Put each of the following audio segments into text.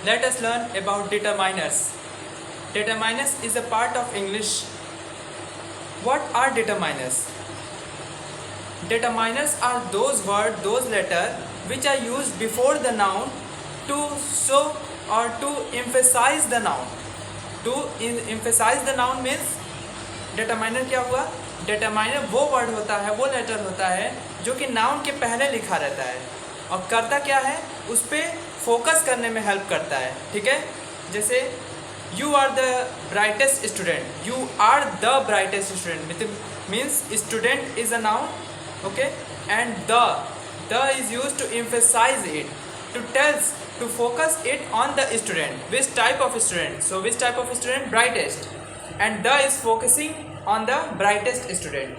Let us learn about determiners. Determiners is a part of English. What are determiners? Determiners are those words, those letters which are used before the noun to show or to emphasize the noun. To emphasize the noun means determiner क्या हुआ? determiner वो word होता है, वो letter होता है जो कि नाउन के पहले लिखा रहता है और करता क्या है, उस पर फोकस करने में हेल्प करता है. ठीक है, जैसे you are the brightest student, you are the brightest student means student is a noun, okay, and the is used to emphasize it, to tells, to focus it on the student, which type of student. So which type of student? Brightest, and the is focusing on the brightest student.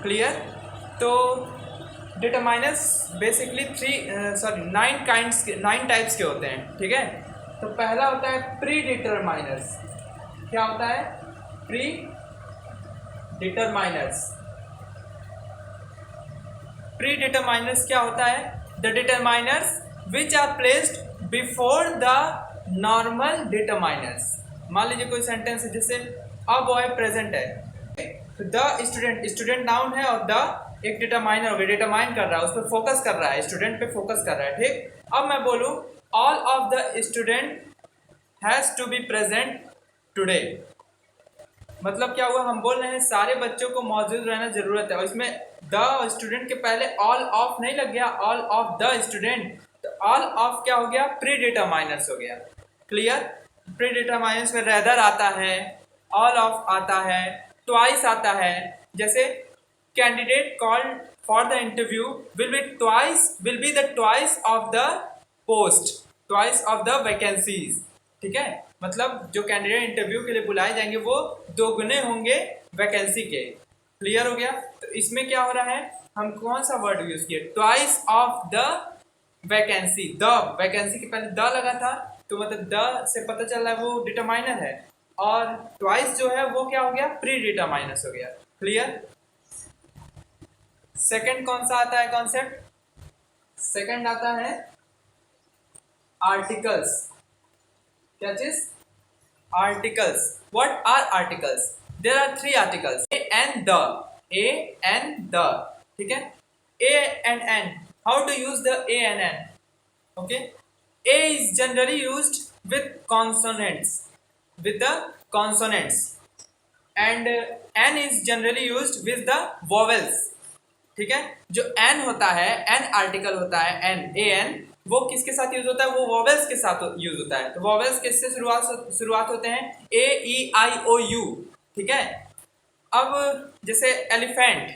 Clear? तो determiners basically nine types के होते हैं. ठीक है, तो पहला होता है predeterminers. क्या होता है? predeterminers. प्रीडिटरमाइनर्स क्या होता है? The determiners which are placed before the normal determiners. मान लीजिए कोई सेंटेंस है जैसे अ बॉय प्रेजेंट है, तो द स्टूडेंट, स्टूडेंट नाउन है और द एक डिटरमाइनर हो गया, डिटरमाइन कर रहा है, उस पर फोकस कर रहा है, स्टूडेंट पे फोकस कर रहा है. ठीक, अब मैं बोलूँ all of the student has to be present today. मतलब क्या हुआ, हम बोल रहे हैं सारे बच्चों को मौजूद रहना जरूरत है, और इसमें द स्टूडेंट के पहले ऑल ऑफ नहीं लग गया, ऑल ऑफ द स्टूडेंट. तो ऑल ऑफ क्या हो गया? प्रीडिटरमाइनर्स हो गया. क्लियर? प्रीडिटरमाइनर्स में रेदर आता है, ऑल ऑफ आता है, ट्वाइस आता है. जैसे candidate called for the interview will be the twice of the post, twice of the vacancies. ठीक है, मतलब जो कैंडिडेट इंटरव्यू के लिए बुलाए जाएंगे वो दोगुने होंगे वैकेंसी के. क्लियर हो गया? तो इसमें क्या हो रहा है, हम कौन सा वर्ड यूज किए? Twice of the vacancy. The vacancy के पहले द लगा था, तो मतलब द से पता चल रहा है वो डिटरमाइनर है, और ट्वाइस जो है वो क्या हो गया? प्री डिटरमाइनर्स हो गया. क्लियर? सेकंड कौन सा आता है कॉन्सेप्ट? सेकंड आता है आर्टिकल्स. क्या चीज? Articles. What are articles? There are three articles, a and the. A and the. ठीक है, a and an. How to use the a and an? Okay, a is generally used with consonants, with the consonants, and n is generally used with the vowels. ठीक है, जो n होता है, n article होता है, n a n, वो किसके साथ यूज होता है? वो वॉवेल्स के साथ यूज होता है. तो वॉवेल्स किससे शुरुआत होते हैं? ए ई आई ओ यू. ठीक है, अब जैसे एलिफेंट,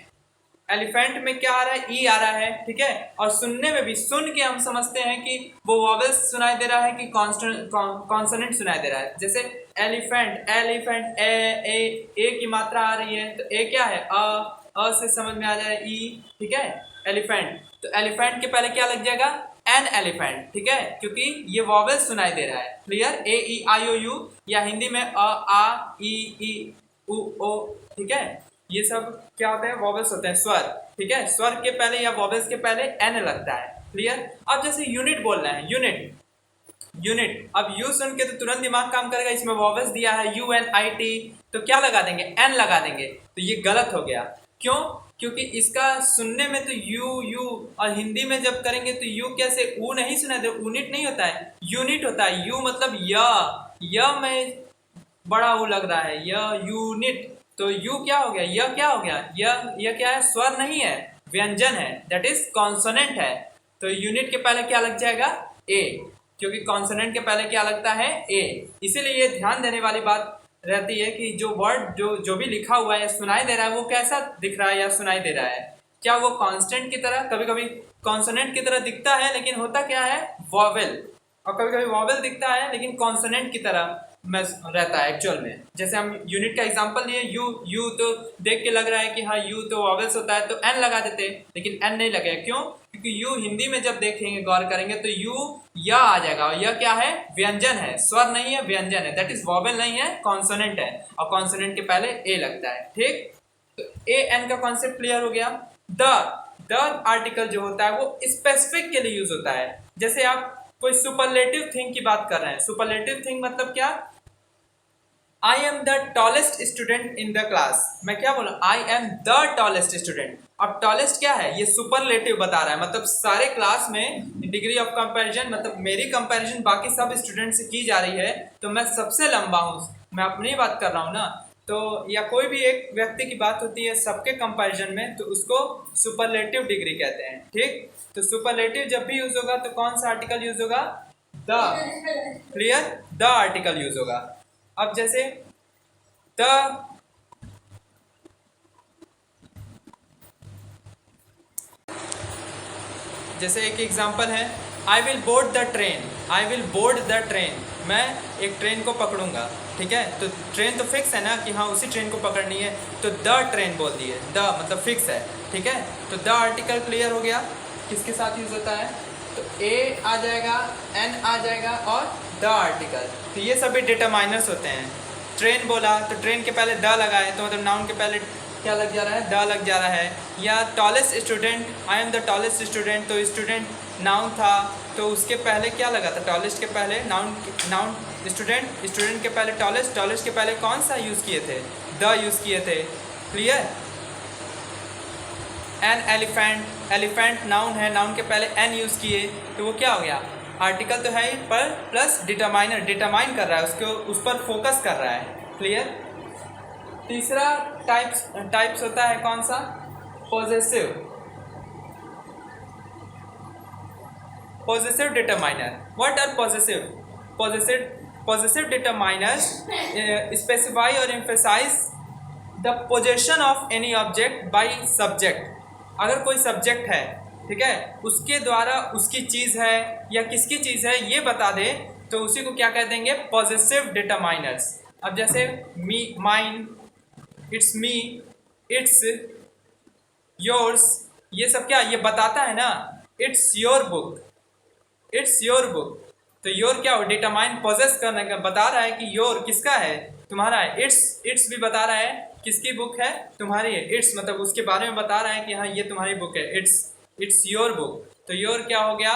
एलिफेंट में क्या आ रहा है? ई आ रहा है. ठीक है, और सुनने में भी सुन के हम समझते हैं कि वो वॉवेल्स सुनाई दे रहा है कि कॉन्सोनेंट सुनाई दे रहा है. जैसे एलिफेंट, एलिफेंट, ए की मात्रा आ रही है, तो ए क्या है? अ से समझ में आ जाए ई. ठीक है, एलिफेंट, तो एलिफेंट के पहले क्या लग जाएगा? An elephant. ठीक है, क्योंकि ये वॉवेल्स सुनाई दे रहा है. Clear? A E I O you, या हिंदी में अ आ ई उ ओ. ठीक है, ये सब क्या होते हैं? वॉवेल्स होते हैं, स्वर. ठीक है, स्वर के पहले या वॉवेल्स के पहले एन लगता है. क्लियर? अब जैसे यूनिट बोलना है, यूनिट, यूनिट. अब यू सुन के तो तुरंत दिमाग काम करेगा, इसमें वॉवेल्स दिया है यू एन आई टी, तो क्या लगा देंगे? एन लगा देंगे. तो ये गलत हो गया. क्यों? क्योंकि इसका सुनने में तो यू, और हिंदी में जब करेंगे तो यू कैसे? ऊ नहीं सुना दे, यूनिट नहीं होता है, यूनिट होता है. यू मतलब य में बड़ा ऊ लग रहा है, यूनिट. तो यू क्या हो गया? यह क्या हो गया? यह क्या है? स्वर नहीं है, व्यंजन है, दैट इज कॉन्सोनेंट है. तो यूनिट के पहले क्या लग जाएगा? ए, क्योंकि कॉन्सोनेंट के पहले क्या लगता है? ए. इसीलिए ये ध्यान देने वाली बात रहती है कि जो वर्ड जो भी लिखा हुआ है या सुनाई दे रहा है वो कैसा दिख रहा है या सुनाई दे रहा है. क्या वो कॉन्स्टेंट की तरह? कभी कभी कॉन्सोनेंट की तरह दिखता है, लेकिन होता क्या है? वॉवेल. और कभी कभी वॉवेल दिखता है लेकिन कॉन्सोनेंट की तरह में रहता है एक्चुअल में. जैसे हम यूनिट का एग्जांपल लिए, यू तो देख के लग रहा है कि हाँ यू तो वॉवेल्स होता है, तो एन लगा देते, लेकिन एन नहीं लगे. क्यों? क्योंकि यू हिंदी में जब देखेंगे, गौर करेंगे, तो यू या आ जाएगा, और यह क्या है? व्यंजन है, स्वर नहीं है, व्यंजन है, दैट इज वॉवेल नहीं है, कॉन्सोनेंट है, और कॉन्सोनेंट के पहले ए लगता है. ठीक, तो ए एन का कॉन्सेप्ट क्लियर हो गया. द आर्टिकल जो होता है वो स्पेसिफिक के लिए यूज होता है. जैसे आप कोई सुपरलेटिव थिंग की बात कर रहे हैं। सुपरलेटिव थिंग मतलब क्या? I am the tallest student in the class. मैं क्या बोला? I am the tallest student. अब टॉलेस्ट क्या है? ये सुपरलेटिव बता रहा है, मतलब सारे क्लास में डिग्री ऑफ कंपैरिजन, मतलब मेरी कंपैरिजन बाकी सब स्टूडेंट से की जा रही है तो मैं सबसे लंबा हूँ। मैं अपनी बात कर रहा हूँ ना। तो या कोई भी एक व्यक्ति की बात होती है सबके कंपैरिजन में, तो उसको सुपरलेटिव डिग्री कहते हैं। ठीक, तो सुपरलेटिव जब भी यूज होगा तो कौन सा आर्टिकल यूज होगा? The. Clear? The article use होगा। अब जैसे द, जैसे एक एग्जांपल है, I will board the train. I will board the train, मैं एक ट्रेन को पकड़ूंगा। ठीक है, तो ट्रेन तो फिक्स है ना कि हाँ उसी ट्रेन को पकड़नी है, तो द ट्रेन बोल दिए। द मतलब फिक्स है। ठीक है, तो द आर्टिकल क्लियर हो गया किसके साथ यूज होता है? तो ए आ जाएगा, एन आ जाएगा और द आर्टिकल। तो ये सभी डिटरमाइनर्स होते हैं। ट्रेन बोला तो ट्रेन के पहले द लगाए तो मतलब नाउन के पहले क्या लग जा रहा है? द लग जा रहा है। या tallest student, I am the tallest student, तो स्टूडेंट नाउन था तो उसके पहले क्या लगा था? टॉलेस्ट के पहले नाउन, नाउन स्टूडेंट, स्टूडेंट के पहले टॉलेस्ट, टॉलेस्ट के पहले कौन सा यूज़ किए थे? द यूज़ किए थे। Clear? An elephant, elephant noun है, नाउन के पहले एन यूज़ किए तो वो क्या हो गया? आर्टिकल तो है ही पर प्लस डिटरमाइनर, डिटरमाइन कर रहा है उसको, उस पर फोकस कर रहा है। क्लियर? तीसरा टाइप्स होता है कौन सा? Possessive, possessive determiner. What are possessive? Possessive determiners specify और emphasise the possession of any object by subject. अगर कोई सब्जेक्ट है, ठीक है, उसके द्वारा उसकी चीज़ है या किसकी चीज़ है ये बता दे तो उसी को क्या कह देंगे? Possessive determiners. अब जैसे me, mine, it's me, it's yours, ये सब क्या ये बताता है ना? It's your book, it's your book. तो योर क्या हो? डिटरमाइन, पोजेस करने का बता रहा है कि योर किसका है? तुम्हारा है। इट्स भी बता रहा है किसकी बुक है? तुम्हारी है। इट्स मतलब उसके बारे में बता रहा है कि हाँ ये तुम्हारी बुक है। इट्स योर बुक, तो योर क्या हो गया?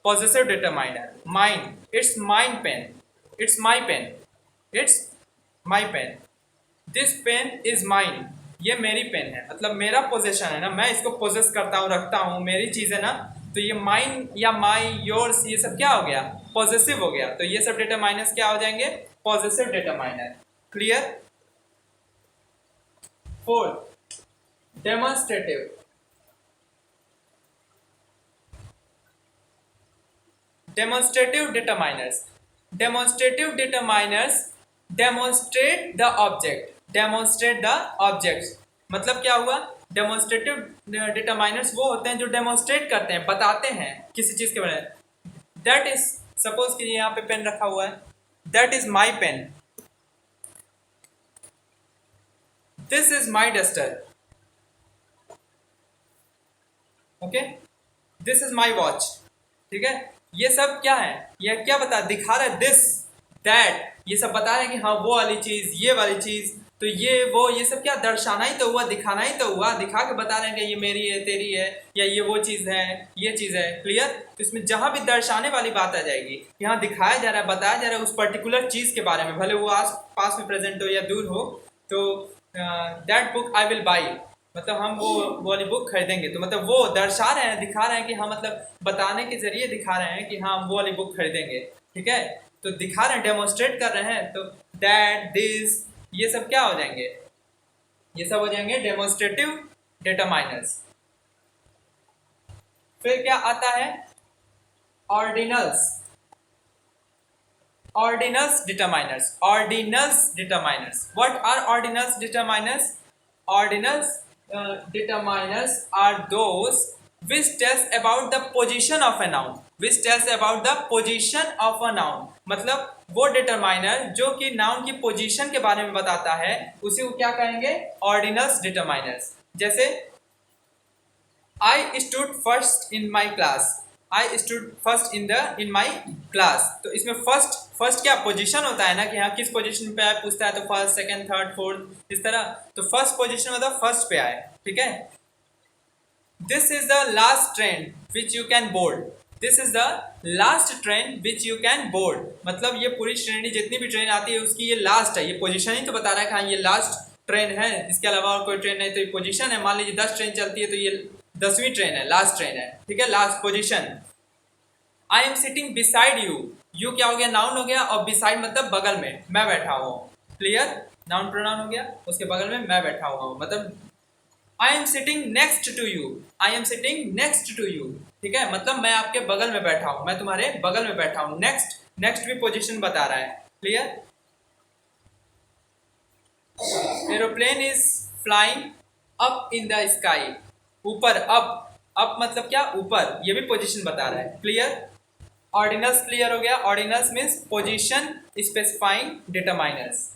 Possessive determiner. Mine, it's mine pen, it's my pen, it's my pen. This pen is mine, ये मेरी पेन है, मतलब मेरा पोजेशन है ना, मैं इसको पोजेस करता हूँ, रखता हूँ, मेरी चीज़ है ना। तो ये माइन या माई, योर्स, ये सब क्या हो गया? पॉजेसिव हो गया। तो ये सब डिटरमाइनर्स क्या हो जाएंगे? Possessive determiner. Clear? Fourth, demonstrative. Demonstrative determiners, demonstrative determiners demonstrate the object, demonstrate the object. मतलब क्या हुआ? डेमोन्स्ट्रेटिव डिटरमाइनर्स वो होते हैं जो डेमोन्स्ट्रेट करते हैं, बताते हैं किसी चीज़ के बारे में। दैट इज, सपोज कि यहाँ पे पेन रखा हुआ है, that is my pen, this is my duster, okay, this is my watch. ठीक है, ये सब क्या है? ये क्या दिखा रहा है? दिस, दैट, ये सब बता रहे हैं कि हाँ वो वाली चीज़, ये वाली चीज़, तो ये वो, ये सब क्या दर्शाना ही तो हुआ, दिखाना ही तो हुआ, दिखा के बता रहे हैं कि ये मेरी है, तेरी है, या ये वो चीज़ है, ये चीज़ है। क्लियर? तो इसमें जहाँ भी दर्शाने वाली बात आ जाएगी, यहाँ दिखाया जा रहा है, बताया जा रहा है उस पर्टिकुलर चीज़ के बारे में, भले वो आस पास में प्रेजेंट हो या दूर हो। तो that book I will by, मतलब हम वो वाली बुक खरीदेंगे। तो मतलब वो दर्शा रहे हैं, दिखा रहे हैं कि हाँ, मतलब बताने के जरिए दिखा रहे हैं कि हाँ हम वो वाली बुक खरीदेंगे। ठीक है, तो दिखा रहे हैं, डेमोन्स्ट्रेट कर रहे हैं। तो दैट, दिस, ये सब क्या हो जाएंगे? ये सब हो जाएंगे डेमोन्स्ट्रेटिव डिटरमाइनर्स। फिर क्या आता है? Ordinals, ordinals determiners, ordinals determiners. What are ordinals determiners? Ordinals determiners are those which tells about the position of a noun, which tells about the position of a noun। मतलब वो determiner जो कि noun की position के बारे में बताता है, उसी को क्या कहेंगे? Ordinals determiners. जैसे I stood first in my class, I stood first in my class। तो इसमें फर्स्ट क्या पोजीशन होता है ना, कि हाँ किस पोजीशन पे आए, पूछता है तो फर्स्ट, सेकंड, थर्ड, फोर्थ, इस तरह। तो फर्स्ट पोजीशन मतलब फर्स्ट पे आए। ठीक है, this is the last train which you can board, this is the last train which you can board, मतलब ये पूरी श्रेणी जितनी भी ट्रेन आती है उसकी ये लास्ट है। ये पोजीशन ही तो बता रहा है कि हाँ ये लास्ट ट्रेन है, इसके अलावा और कोई ट्रेन नहीं, तो ये पोजीशन है। मान लीजिए 10 ट्रेन चलती है तो ये 10वीं ट्रेन है, लास्ट ट्रेन है, ठीक है, last position. I am sitting beside you, you क्या हो गया, नाउन हो गया, और बिसाइड मतलब बगल में, मैं बैठा हुआ हूँ, क्लियर, नाउन प्रोनाउन हो गया, उसके बगल में मैं बैठा हुआ हूँ, मतलब I am sitting next to you, I am sitting next to you, ठीक है, मतलब मैं आपके बगल में बैठा हूँ, मैं तुम्हारे बगल में बैठा हूँ। नेक्स्ट, नेक्स्ट भी पोजीशन बता रहा है, clear. Aeroplane is flying up in the sky, ऊपर, अप मतलब क्या, ऊपर, ये भी पोजीशन बता रहा है, क्लियर। ऑर्डिनल्स क्लियर हो गया, ordinals means position specifying determiners.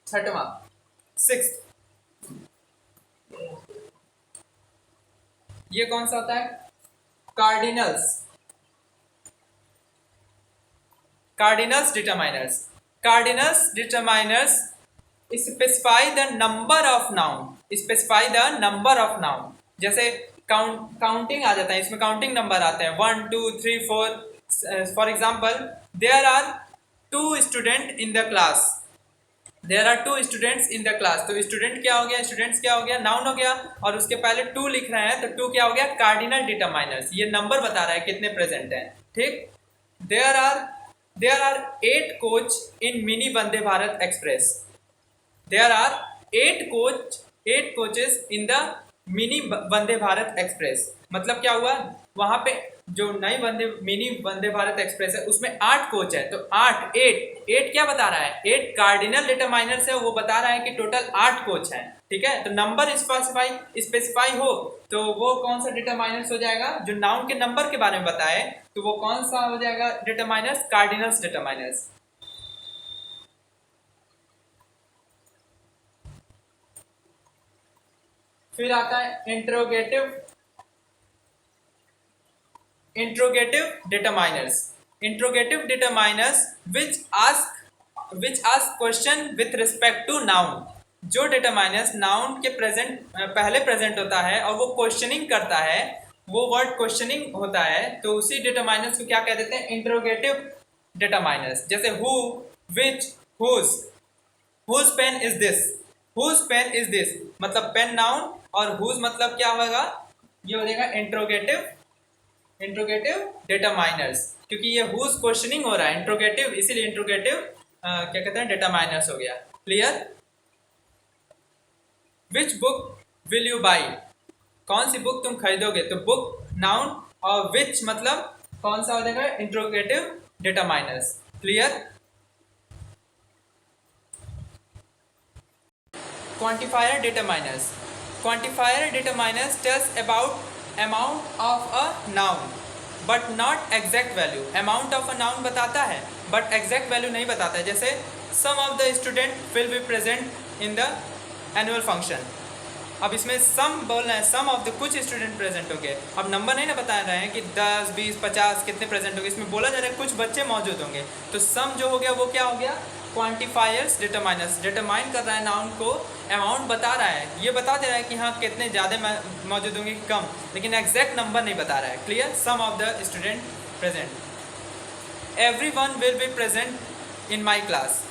छठवां, सिक्स्थ, ये कौन सा होता है, cardinals, cardinals determiners. Cardinals determiners specify the number of noun, specify the number of noun, जैसे काउंटिंग आ जाता है, इसमें काउंटिंग नंबर आते हैं 1 2 3 4। For example, there are 2 student in the class, there are 2 students in the class, तो student क्या हो गया, स्टूडेंट्स क्या हो गया, नाउन हो गया, और उसके पहले 2 लिख रहे हैं तो 2 क्या हो गया, कार्डिनल डिटरमाइनर्स, ये नंबर बता रहा है कितने प्रेजेंट हैं, ठीक। There are 8 coach in mini Vande Bharat express, there are 8 coaches in the mini Vande Bharat express, मतलब क्या हुआ, वहां पे जो नई मिनी वंदे भारत एक्सप्रेस है उसमें 8 कोच है, तो 8 क्या बता रहा है, 8 कार्डिनल डिटरमाइनर्स है, वो बता रहा है कि टोटल 8 कोच हैं, ठीक है। तो नंबर स्पेसिफाई हो तो वो कौन सा डिटरमाइनर्स हो जाएगा, जो नाउन के नंबर के बारे में बताए, तो वो कौन सा हो जाएगा डिटरमाइनर्स, कार्डिनल्स डिटरमाइनर्स। फिर आता है interrogative determiners, interrogative determiners which ask question with respect to noun, जो डिटरमाइनर्स नाउन के पहले प्रेजेंट होता है और वो क्वेश्चनिंग करता है, वो वर्ड क्वेश्चनिंग होता है, तो उसी डिटरमाइनर्स को क्या कह देते हैं, इंट्रोगेटिव डिटरमाइनर्स। जैसे who, which, whose pen is this, whose pen is this, मतलब पेन नाउन, और हुज मतलब क्या होगा, ये हो जाएगा इंट्रोगेटिव डिटरमाइनर्स, क्योंकि ये हुज क्वेश्चनिंग हो रहा है, इंट्रोगेटिव, इसीलिए इंट्रोगेटिव क्या कहते हैं, डिटरमाइनर्स हो गया, clear. Which book will you by, कौन सी बुक तुम खरीदोगे, तो बुक नाउन, और विच मतलब कौन सा हो जाएगा, interrogative determiners, clear. Quantifier determiners, quantifier determiners tells about amount of a noun but not exact value, amount of a noun बताता है बट एग्जैक्ट वैल्यू नहीं बताता है। जैसे some of the student will be present in the annual function, अब इसमें some बोल रहे हैं, सम ऑफ द कुछ स्टूडेंट प्रेजेंट हो गए, अब नंबर नहीं ना बता रहे हैं कि 10 20 50 कितने प्रेजेंट हो गए, इसमें बोला जा रहा है कुछ बच्चे मौजूद होंगे, तो सम जो हो गया वो क्या हो गया, क्वांटिफायर्स डिटरमाइनर्स, डिटरमाइन कर रहा है नाउन को, अमाउंट बता रहा है, ये बता दे रहा है कि हाँ कितने ज़्यादा मौजूद होंगे कि कम, लेकिन एग्जैक्ट नंबर नहीं बता रहा है, clear. Some of the student present, everyone will be present in my class,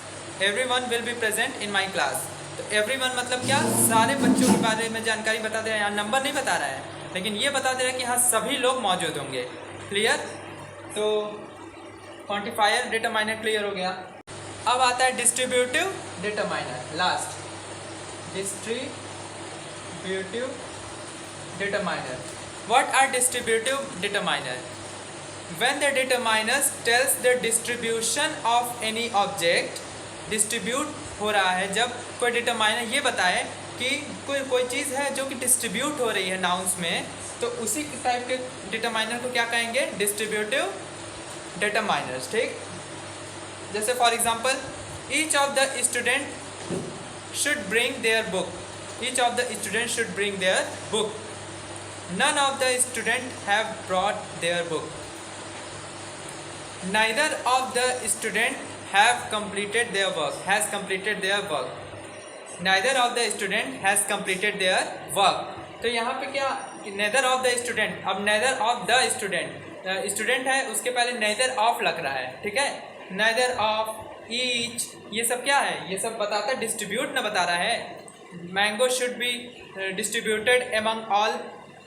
everyone will be present in my class, तो एवरीवन मतलब क्या, सारे बच्चों के बारे में जानकारी बता दे रहा है, यहाँ नंबर नहीं बता रहा है, लेकिन ये बता दे रहा है कि हाँ सभी लोग मौजूद होंगे, क्लियर। तो क्वांटिफायर डिटरमाइनर क्लियर हो गया। अब आता है distributive determiner, last, distributive determiner. What are distributive determiner, when the determiners tells the distribution of any object, distribute हो रहा है जब कोई डिटरमाइनर ये बताए कि कोई चीज़ है जो कि डिस्ट्रीब्यूट हो रही है नाउन्स में, तो उसी टाइप के डिटरमाइनर को क्या कहेंगे, डिस्ट्रीब्यूटिव डिटरमाइनर्स, ठीक। जैसे for example, each of the student should bring their book, each of the student should bring their book, none of the student have brought their book, neither of the student have completed their work, has completed their work, neither of the student has completed their work। तो यहाँ पे क्या neither of the student, अब neither of the student, student है उसके पहले nether of लग रहा है, ठीक है, नेदर ऑफ, ईच, ये सब क्या है, ये सब बताता है, डिस्ट्रीब्यूट ना बता रहा है। Mango should be distributed among all,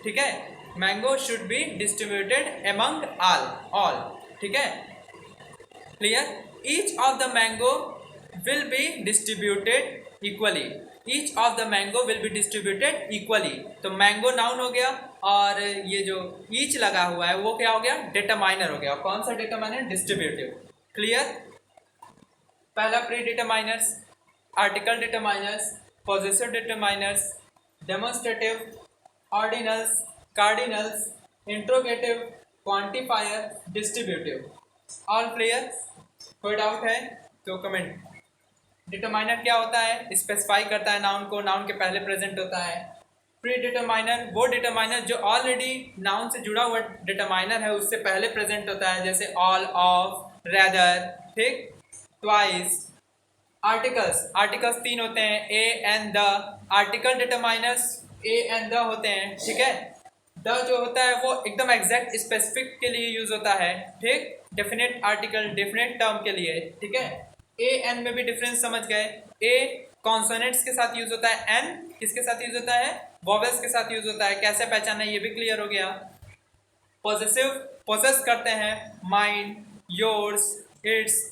ठीक है, mango should be distributed among all, ठीक है, clear. Each of the mango will be distributed equally, each of the mango will be distributed equally, तो मैंगो नाउन हो गया और ये जो ईच लगा हुआ है वो क्या हो गया, डिटरमाइनर हो गया। कौन सा डिटरमाइनर, डिस्ट्रीब्यूटिव, क्लियर। पहला pre determiners, article determiners, possessive determiners, demonstrative, ordinals, cardinals, interrogative, quantifier, distributive, all clear. कोई डाउट है तो कमेंट। डिटरमाइनर क्या होता है, स्पेसिफाई करता है नाउन को, नाउन के पहले प्रेजेंट होता है। प्री डिटरमाइनर वो डिटरमाइनर जो ऑलरेडी नाउन से जुड़ा हुआ डिटरमाइनर है उससे पहले प्रेजेंट होता है, जैसे ऑल, ऑफ, रेदर, ठीक, ट्वाइस। आर्टिकल्स, आर्टिकल्स तीन होते हैं, ए and the, article determiners A and the होते हैं, ठीक है। द जो होता है वो एकदम एग्जैक्ट स्पेसिफिक के लिए यूज होता है, ठीक, डेफिनेट आर्टिकल डेफिनेट टर्म के लिए, ठीक है। ए एन में भी डिफरेंस समझ गए, ए कॉन्सोनेंट्स के साथ यूज होता है, एन किसके साथ यूज होता है, वोवेल्स के साथ यूज होता है। कैसे पहचाना है ये भी क्लियर हो गया। पॉजेसिव, पॉजेस करते हैं, माइंड, योर्स, इट्स।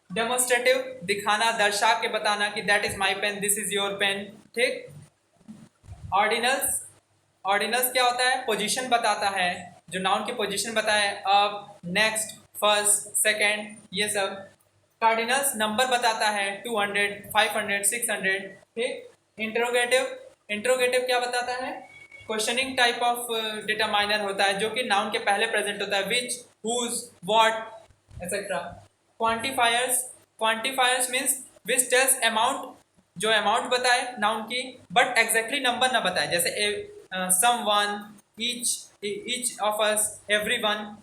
डेमोन्स्ट्रेटिव, दिखाना, दर्शा के बताना कि that is my pen, this is your pen, ठीक। ऑर्डिनल्स, ऑर्डिनल्स क्या होता है, पोजीशन बताता है, जो नाउन की पोजीशन बताए, अप, नेक्स्ट, फर्स्ट, सेकंड, ये सब। कार्डिनल्स नंबर बताता है, 200, 500, 600, ठीक। इंट्रोगेटिव, इंट्रोगेटिव क्या बताता है, क्वेश्चनिंग टाइप ऑफ डिटरमाइनर होता है जो कि नाउन के पहले प्रेजेंट होता है, which, whose, what etcetera. Quantifiers, quantifiers means which tells amount, जो अमाउंट बताए नाउन की बट एग्जैक्टली नंबर ना बताए, जैसे someone, each of us, everyone.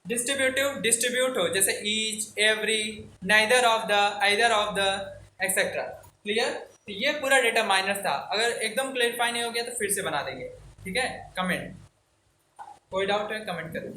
Distributive, distribute हो, जैसे each, every, neither of the, either of the etcetera, clear. तो ये पूरा डिटरमाइनर था, अगर एकदम क्लेरिफाई नहीं हो गया तो फिर से बना देंगे, ठीक है। कमेंट, कोई डाउट है कमेंट करें।